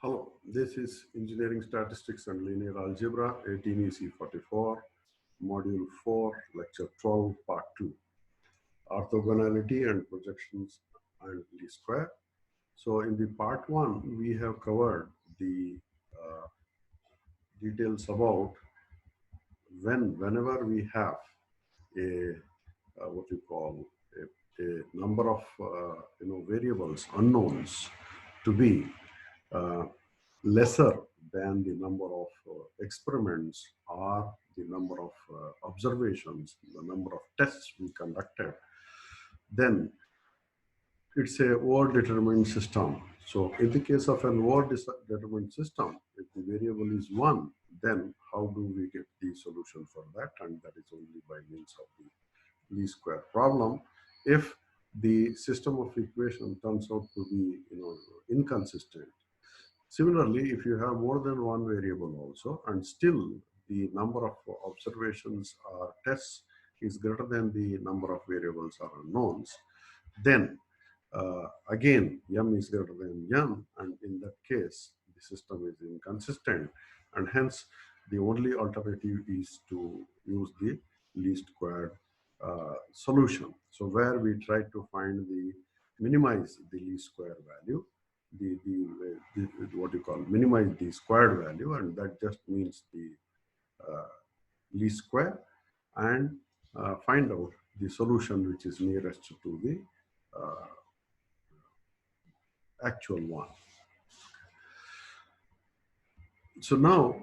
Hello, this is Engineering Statistics and Linear Algebra, 18EC44, Module 4, Lecture 12, Part 2, Orthogonality and Projections and Least Square. So in the Part 1, we have covered the details about whenever we have a what you call a number of variables, unknowns, to be uh, lesser than the number of experiments or the number of observations, the number of tests we conducted, then it's a over-determined system. So in the case of an over-determined system, if the variable is 1, then how do we get the solution for that? And that is only by means of the least square problem. If the system of equation turns out to be inconsistent. Similarly, if you have more than one variable also, and still the number of observations or tests is greater than the number of variables or unknowns, then again, m is greater than n, and in that case, the system is inconsistent, and hence the only alternative is to use the least squared solution. So where we try to minimize the least square value, the what you call minimize the squared value, and that just means the least square, and find out the solution which is nearest to the actual one. So now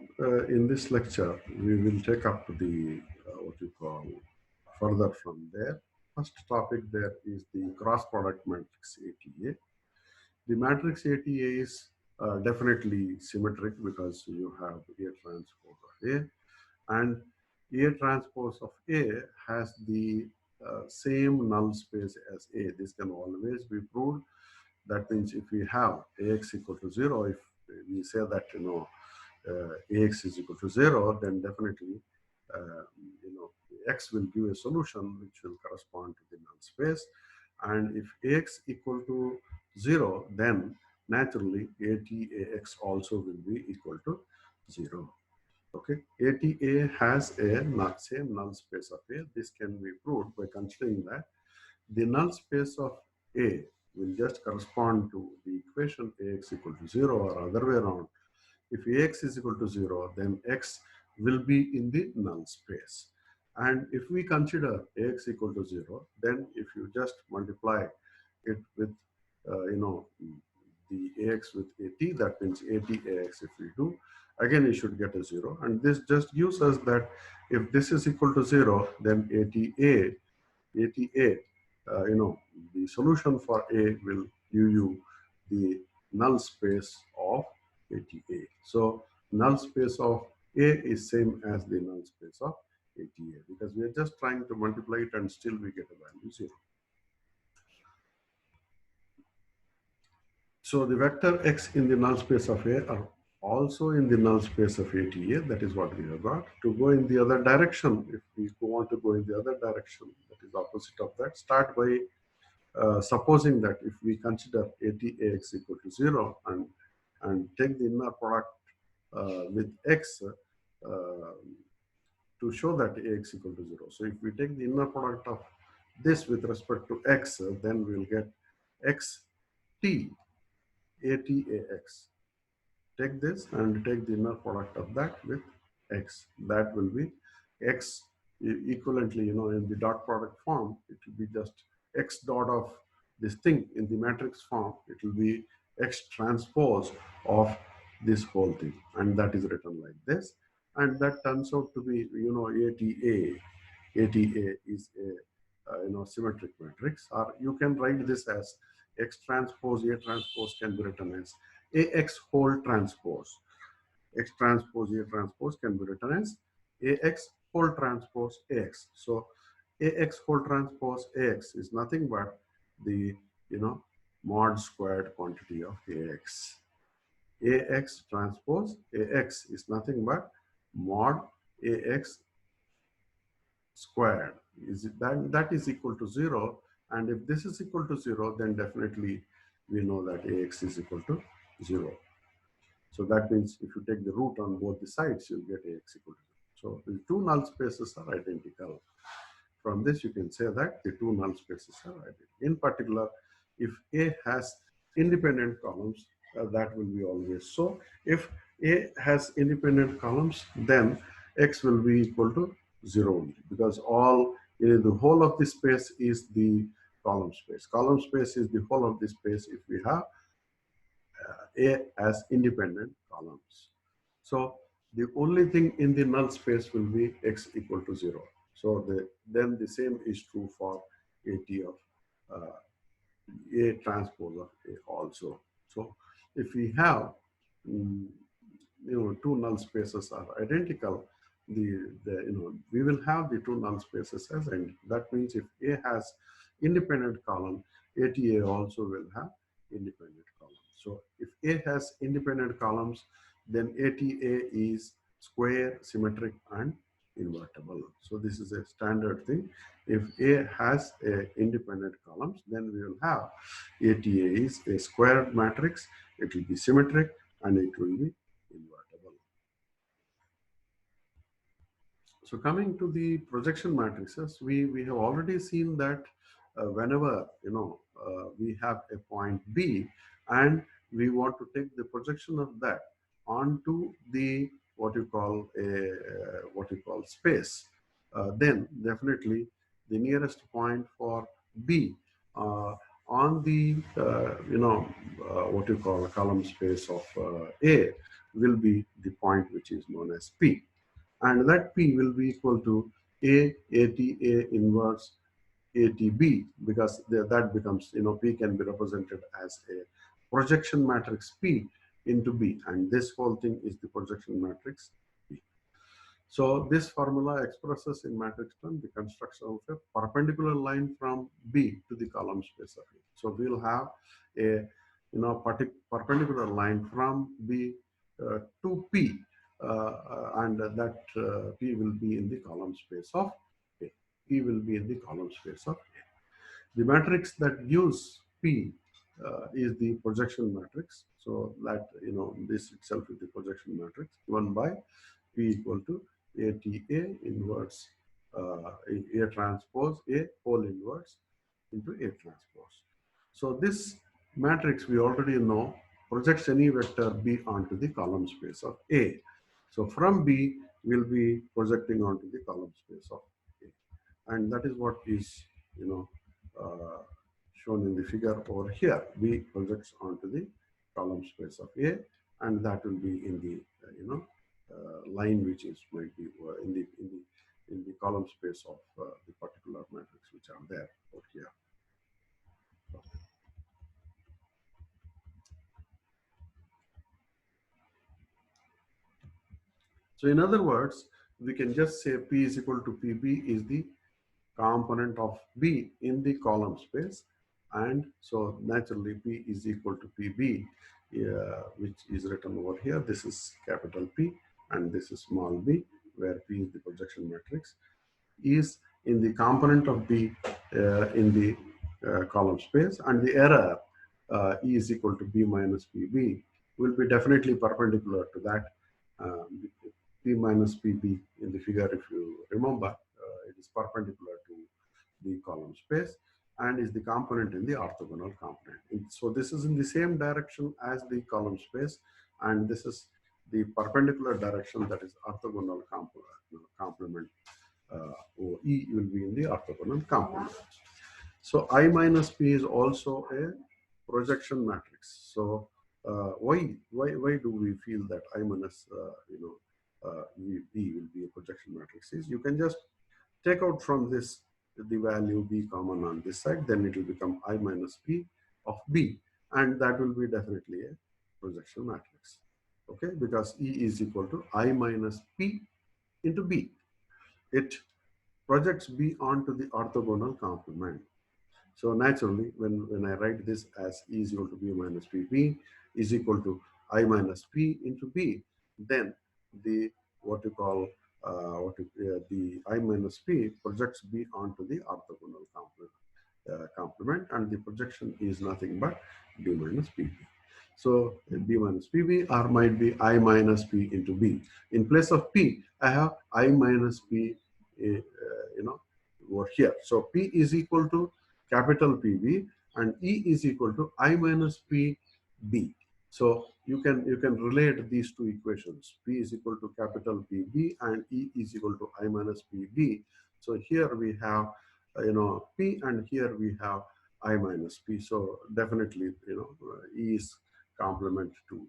in this lecture, we will take up the what you call further from there. First topic there is the cross product matrix ATA. The matrix ATA is definitely symmetric because you have A transpose of A, and A transpose of A has the same null space as A. This can always be proved. That means if we have AX equal to 0, if we say that AX is equal to 0, then definitely X will give a solution which will correspond to the null space. And if AX equal to 0, then naturally ATAX also will be equal to 0. Okay, ATA has a same null space of A. This can be proved by considering that the null space of A will just correspond to the equation AX equal to 0, or other way around. If AX is equal to 0, then X will be in the null space. And if we consider AX equal to 0, then if you just multiply it with, the AX with AT, that means ATAX if we do, again you should get a 0. And this just gives us that if this is equal to 0, then ATA, the solution for A will give you the null space of ATA. So null space of A is same as the null space of ATA, because we are just trying to multiply it and still we get a value 0. So the vector X in the null space of A are also in the null space of ATA. That is what we have got. To go in the other direction, if we want to go in the other direction, that is opposite of that, start by supposing that if we consider ATAX equal to 0 and take the inner product with X to show that AX equal to 0. So if we take the inner product of this with respect to X, then we'll get XT ATAX. Take this and take the inner product of that with X. That will be X equivalently, in the dot product form, it will be just X dot of this thing in the matrix form. It will be X transpose of this whole thing. And that is written like this. And that turns out to be, ATA. ATA is a symmetric matrix, or you can write this as X transpose A transpose can be written as AX whole transpose. X transpose A transpose can be written as AX whole transpose AX. So AX whole transpose AX is nothing but the mod squared quantity of AX. AX transpose AX is nothing but mod AX squared. That is equal to 0, and if this is equal to 0, then definitely we know that AX is equal to 0. So that means if you take the root on both the sides, you'll get Ax equal to 0. So the two null spaces are identical. From this, you can say that the two null spaces are identical. In particular, if A has independent columns, that will be always so. If A has independent columns, then X will be equal to 0 only, because the whole of the space is the column space. Column space is the whole of the space if we have A as independent columns. So the only thing in the null space will be X equal to 0. So then the same is true for AT of A transpose of A also. So if we have mm, two null spaces are identical, we will have the two null spaces as identical. That means if A has independent column, ATA also will have independent columns. So if A has independent columns, then ATA is square, symmetric, and invertible. So this is a standard thing. If A has independent columns, then we will have ATA is a square matrix, it will be symmetric, and it will be invertible. So coming to the projection matrices, we have already seen that whenever we have a point B and we want to take the projection of that onto the what you call space, then definitely the nearest point for B on the what you call a column space of A will be the point which is known as P, and that P will be equal to A inverse ATB, because that becomes, P can be represented as a projection matrix P into B, and this whole thing is the projection matrix P. So this formula expresses in matrix term the construction of a perpendicular line from B to the column space of A. So we'll have a perpendicular line from B to P, and that P will be in the column space of A. P will be in the column space of A. The matrix that gives P is the projection matrix. So that this itself is the projection matrix given by P equal to ATA inverse A transpose A whole inverse into A transpose. So this matrix we already know projects any vector B onto the column space of A. So from B we'll be projecting onto the column space of A, and that is what is uh, shown in the figure over here. B projects onto the column space of A, and that will be in the line which is might be in the column space of the particular matrix which are there over here. So in other words, we can just say P is equal to PB is the component of B in the column space, and so naturally P is equal to PB, which is written over here. This is capital P and this is small b, where P is the projection matrix, is in the component of B in the column space, and the error E is equal to B minus PB will be definitely perpendicular to that P minus PB in the figure. If you remember, it is perpendicular to the column space and is the component in the orthogonal component. So this is in the same direction as the column space, and this is the perpendicular direction, that is orthogonal complement. E will be in the orthogonal complement. So I minus P is also a projection matrix. So why do we feel that I minus B will be a projection matrix? Is you can just take out from this the value B common on this side, then it will become I minus P of B, and that will be definitely a projection matrix. Okay, because E is equal to I minus P into B. It projects B onto the orthogonal complement. So naturally, when I write this as E is equal to B minus PP is equal to I minus P into B, then the the I minus P projects B onto the orthogonal complement, and the projection is nothing but B minus PP. So B minus PB, or might be I minus P into B. In place of P, I have I minus P, over here. So P is equal to capital PB and E is equal to I minus PB. So you can relate these two equations. P is equal to capital PB and E is equal to I minus PB. So here we have P, and here we have I minus P. So definitely E is complement to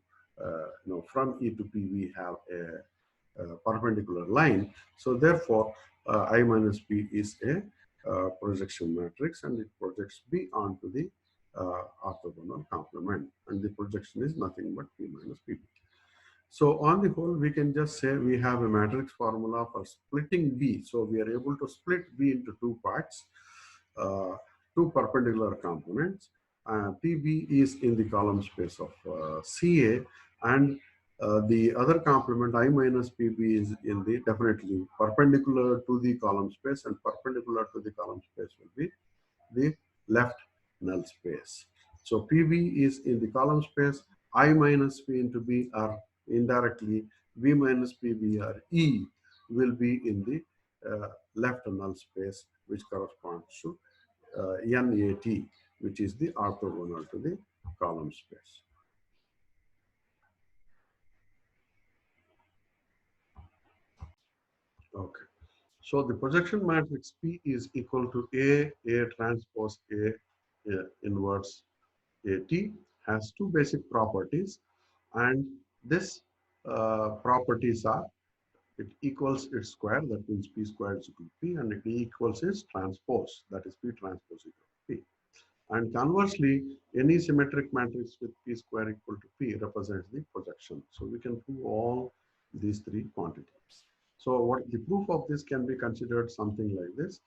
from E to P we have a perpendicular line. So therefore I minus P is a projection matrix, and it projects B onto the orthogonal complement, and the projection is nothing but P minus PB. So on the whole, we can just say we have a matrix formula for splitting B. So we are able to split B into two parts, uh, two perpendicular components. PB is in the column space of CA, and the other complement I minus PB is in the definitely perpendicular to the column space, and perpendicular to the column space will be the left null space. So PB is in the column space, I minus P into B, or indirectly B minus PB or E will be in the left null space, which corresponds to NAT, which is the orthogonal to the column space. Okay. So the projection matrix P is equal to A transpose A inverse AT, has two basic properties, and this properties are: it equals its square, that means P squared is equal to P, and it equals its transpose, that is P transpose equal to P. And conversely, any symmetric matrix with P square equal to P represents the projection. So we can prove all these three quantities. So what the proof of this can be considered something like this.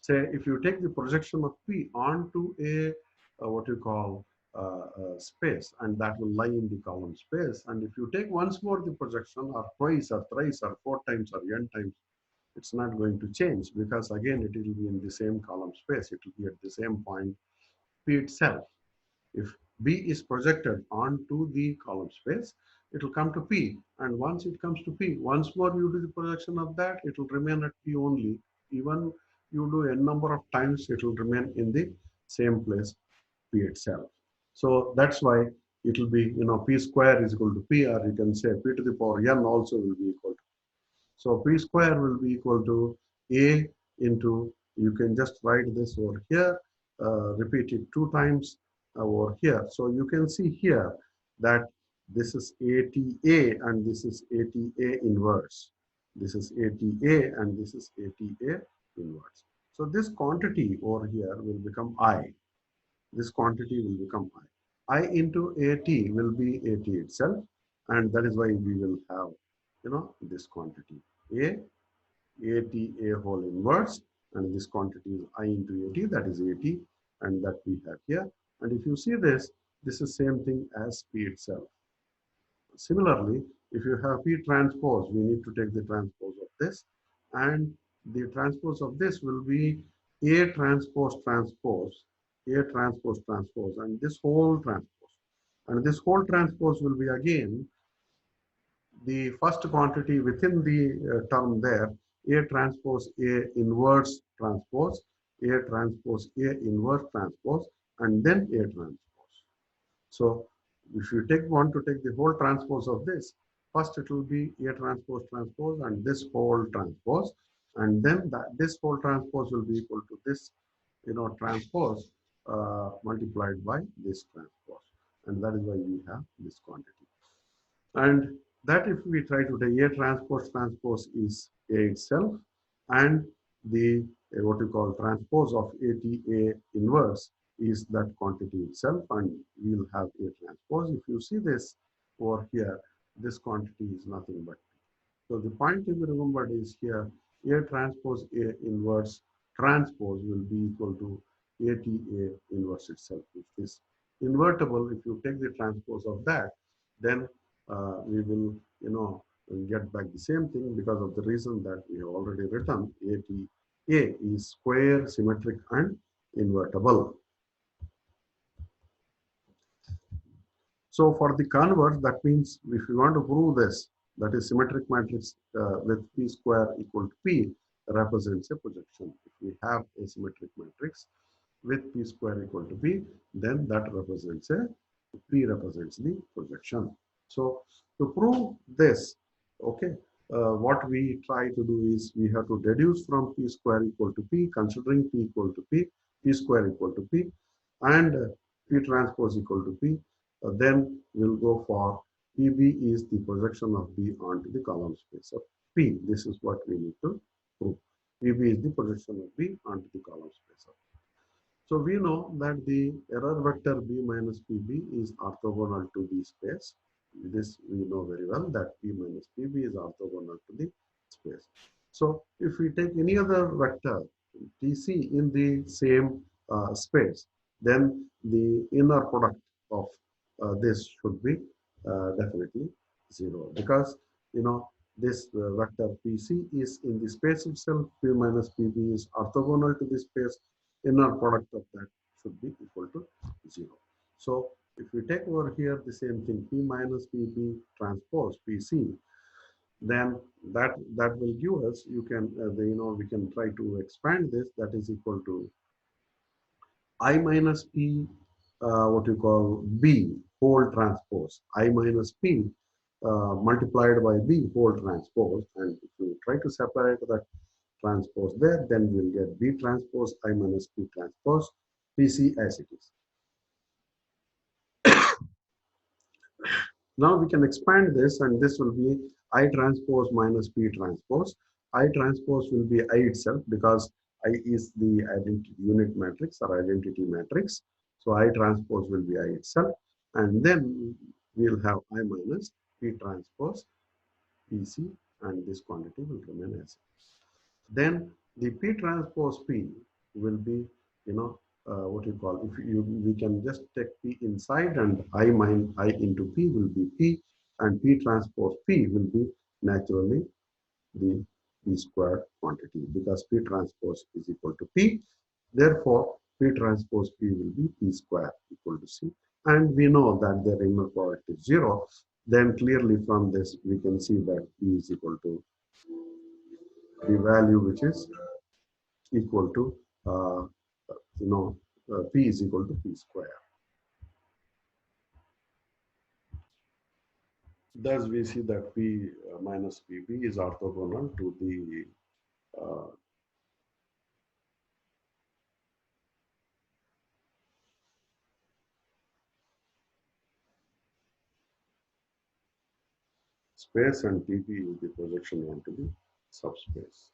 Say if you take the projection of P onto a what you call space, and that will lie in the column space, and if you take once more the projection, or twice or thrice or four times or n times, it's not going to change, because again it will be in the same column space, it will be at the same point P itself. If B is projected onto the column space, it will come to P, and once it comes to P, once more you do the projection of that, it will remain at P only. Even you do n number of times, it will remain in the same place, P itself. So that's why it will be, P square is equal to P, or you can say P to the power n also will be equal to. So P square will be equal to A into, you can just write this over here, repeat it two times over here. So you can see here that this is ATA and this is ATA inverse. This is ATA and this is ATA inverse. So this quantity over here will become I. This quantity will become I. I into AT will be AT itself, and that is why we will have, this quantity ATA whole inverse, and this quantity is I into AT, that is AT, and that we have here. And if you see this is same thing as P itself. Similarly, if you have P transpose, we need to take the transpose of this, and the transpose of this will be A transpose transpose, A transpose transpose, and this whole transpose. And this whole transpose will be again the first quantity within the term there, A transpose A inverse transpose, A transpose A inverse transpose, and then A transpose. So if you want to take the whole transpose of this, first it will be A transpose transpose and this whole transpose, and then this whole transpose will be equal to this, transpose multiplied by this transpose, and that is why we have this quantity. And that if we try to take A transpose is A itself, and the what you call transpose of ATA inverse is that quantity itself, and we will have A transpose. If you see this over here, this quantity is nothing but. So the point to be remembered is here, A transpose A inverse transpose will be equal to ATA inverse itself. If this invertible, if you take the transpose of that, then we will, get back the same thing, because of the reason that we have already written. ATA is square, symmetric, and invertible. So for the converse, that means if you want to prove this, that is symmetric matrix with p square equal to p represents a projection. If we have a symmetric matrix with p square equal to p, then that represents a p represents the projection. So to prove this, okay, what we try to do is we have to deduce from p square equal to p, considering p equal to p, p square equal to p, and p transpose equal to p. Then we'll go for PB is the projection of B onto the column space of P. This is what we need to prove. PB is the projection of B onto the column space of P. So we know that the error vector B minus PB is orthogonal to the space. This we know very well, that P minus PB is orthogonal to the space. So if we take any other vector TC in the same space, then the inner product of this should be definitely 0, because you know this vector PC is in the space itself. P minus PB is orthogonal to the space. Inner product of that should be equal to 0. So if we take over here the same thing, P minus PB transpose PC, then that will give us, you can we can try to expand this, that is equal to I minus P, what you call B whole transpose, I minus P multiplied by B whole transpose, and if you try to separate that transpose there, then we'll get B transpose I minus P transpose PC as it is. Now we can expand this, and this will be I transpose minus P transpose. I transpose will be I itself, because I is the identity unit matrix or identity matrix. So I transpose will be I itself. And then we'll have I minus P transpose PC, and this quantity will remain as it is. Then the P transpose P will be, what you call, if you, we can just take P inside, and I minus I into P will be P, and P transpose P will be naturally the P squared quantity, because P transpose is equal to P. Therefore, P transpose P will be P square equal to C. And we know that their inner product is 0. Then clearly from this, we can see that P is equal to the value which is equal to uh, P is equal to P square. Thus we see that P minus PB is orthogonal to the space, and PP is the projection onto the subspace.